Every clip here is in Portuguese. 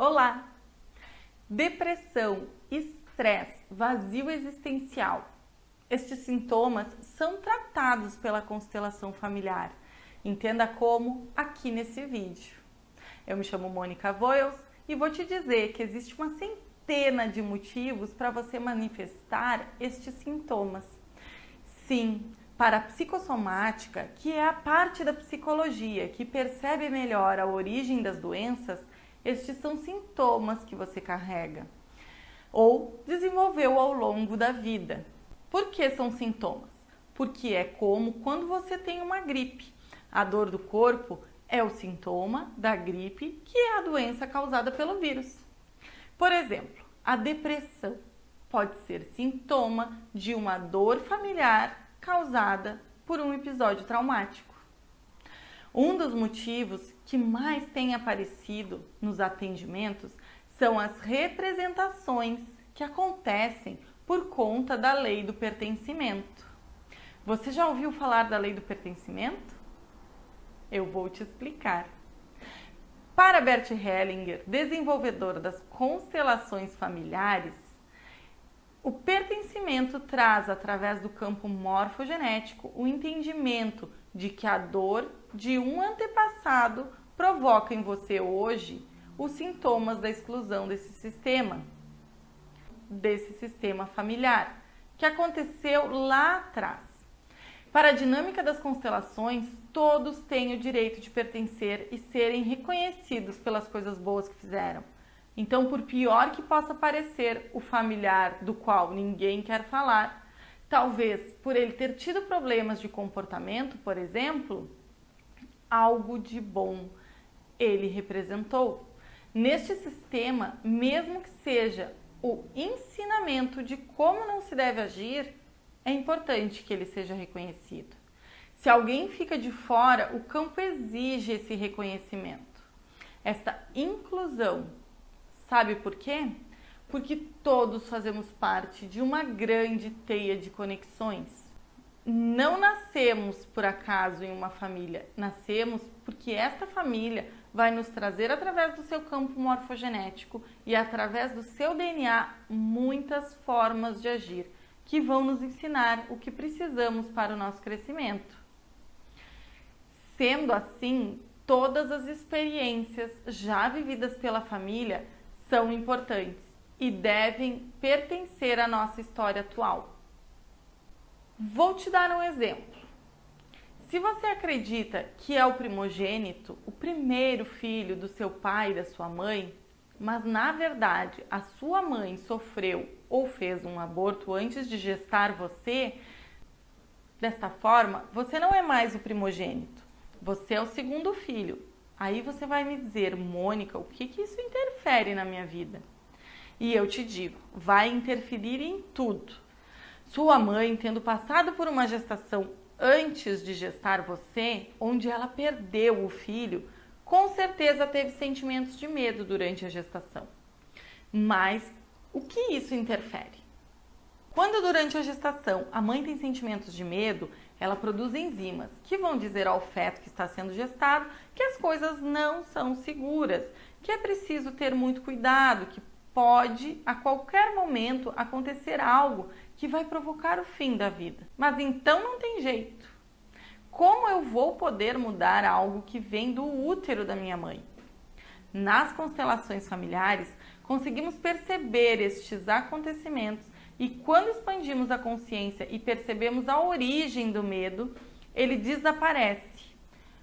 Olá! Depressão, estresse, vazio existencial. Estes sintomas são tratados pela constelação familiar. Entenda como aqui nesse vídeo. Eu me chamo Mônica Voels e vou te dizer que existe uma centena de motivos para você manifestar estes sintomas. Sim, para a psicossomática, que é a parte da psicologia que percebe melhor a origem das doenças, estes são sintomas que você carrega ou desenvolveu ao longo da vida. Por que são sintomas? Porque é como quando você tem uma gripe. A dor do corpo é o sintoma da gripe, que é a doença causada pelo vírus. Por exemplo, a depressão pode ser sintoma de uma dor familiar causada por um episódio traumático. Um dos motivos que mais tem aparecido nos atendimentos são as representações que acontecem por conta da lei do pertencimento. Você já ouviu falar da lei do pertencimento? Eu vou te explicar. Para Bert Hellinger, desenvolvedor das constelações familiares, o pertencimento traz, através do campo morfogenético, o entendimento de que a dor de um antepassado provoca em você hoje os sintomas da exclusão desse sistema familiar, que aconteceu lá atrás. Para a dinâmica das constelações, todos têm o direito de pertencer e serem reconhecidos pelas coisas boas que fizeram. Então, por pior que possa parecer o familiar do qual ninguém quer falar, talvez por ele ter tido problemas de comportamento, por exemplo, algo de bom ele representou. Neste sistema, mesmo que seja o ensinamento de como não se deve agir, é importante que ele seja reconhecido. Se alguém fica de fora, o campo exige esse reconhecimento, esta inclusão. Sabe por quê? Porque todos fazemos parte de uma grande teia de conexões. Não nascemos por acaso em uma família, nascemos porque esta família vai nos trazer, através do seu campo morfogenético e através do seu DNA, muitas formas de agir que vão nos ensinar o que precisamos para o nosso crescimento. Sendo assim, todas as experiências já vividas pela família são importantes e devem pertencer à nossa história atual. Vou te dar um exemplo. Se você acredita que é o primogênito, o primeiro filho do seu pai e da sua mãe, mas na verdade a sua mãe sofreu ou fez um aborto antes de gestar você, desta forma, você não é mais o primogênito, você é o segundo filho. Aí você vai me dizer, Mônica, o que isso interfere na minha vida? E eu te digo, vai interferir em tudo. Sua mãe, tendo passado por uma gestação antes de gestar você, onde ela perdeu o filho, com certeza teve sentimentos de medo durante a gestação. Mas o que isso interfere? Quando durante a gestação a mãe tem sentimentos de medo, ela produz enzimas que vão dizer ao feto que está sendo gestado que as coisas não são seguras, que é preciso ter muito cuidado, que pode a qualquer momento acontecer algo que vai provocar o fim da vida. Mas então não tem jeito. Como eu vou poder mudar algo que vem do útero da minha mãe? Nas constelações familiares, conseguimos perceber estes acontecimentos e quando expandimos a consciência e percebemos a origem do medo, ele desaparece.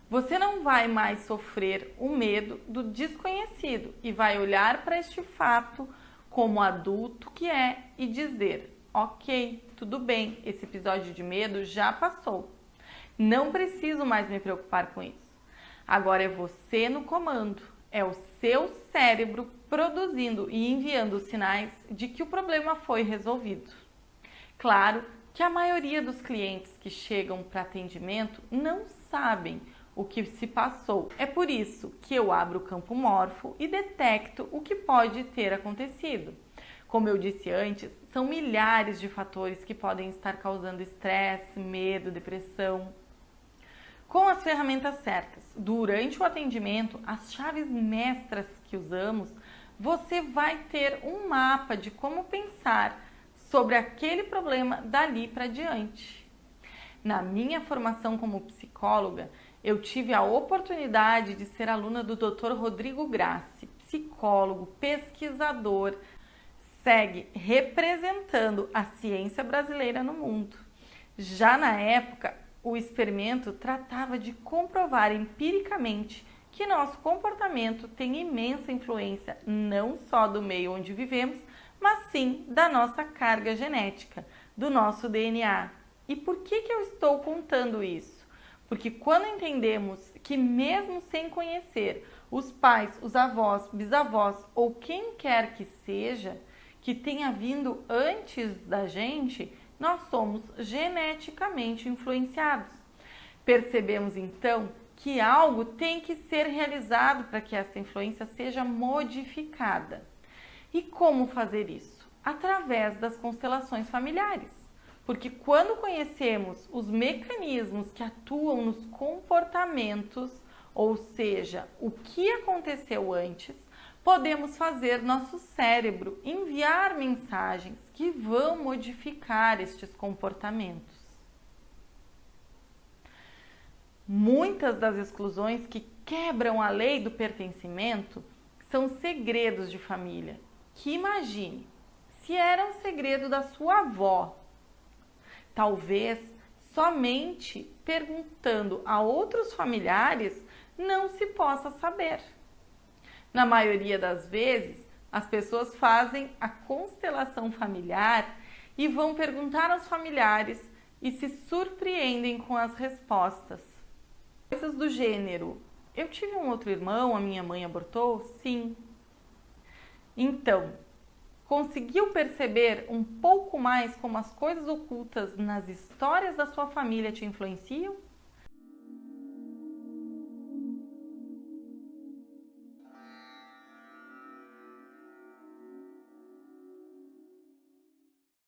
Você não vai mais sofrer o medo do desconhecido e vai olhar para este fato como adulto que é e dizer, ok, tudo bem, esse episódio de medo já passou. Não preciso mais me preocupar com isso. Agora é você no comando, é o seu cérebro produzindo e enviando sinais de que o problema foi resolvido. Claro que a maioria dos clientes que chegam para atendimento não sabem o que se passou. É por isso que eu abro o campo morfo e detecto o que pode ter acontecido. Como eu disse antes, são milhares de fatores que podem estar causando estresse, medo, depressão. Com as ferramentas certas, durante o atendimento, as chaves mestras que usamos você vai ter um mapa de como pensar sobre aquele problema dali para diante. Na minha formação como psicóloga, eu tive a oportunidade de ser aluna do Dr. Rodrigo Grassi, psicólogo, pesquisador, segue representando a ciência brasileira no mundo. Já na época, o experimento tratava de comprovar empiricamente que nosso comportamento tem imensa influência não só do meio onde vivemos, mas sim da nossa carga genética, do nosso DNA. E por que eu estou contando isso? Porque quando entendemos que mesmo sem conhecer os pais, os avós, bisavós ou quem quer que seja, que tenha vindo antes da gente, nós somos geneticamente influenciados. Percebemos então que algo tem que ser realizado para que essa influência seja modificada. E como fazer isso? Através das constelações familiares. Porque quando conhecemos os mecanismos que atuam nos comportamentos, ou seja, o que aconteceu antes, podemos fazer nosso cérebro enviar mensagens que vão modificar estes comportamentos. Muitas das exclusões que quebram a lei do pertencimento são segredos de família. Que imagine, se era um segredo da sua avó, talvez somente perguntando a outros familiares não se possa saber. Na maioria das vezes, as pessoas fazem a constelação familiar e vão perguntar aos familiares e se surpreendem com as respostas. Coisas do gênero: eu tive um outro irmão, a minha mãe abortou? Sim. Então, conseguiu perceber um pouco mais como as coisas ocultas nas histórias da sua família te influenciam?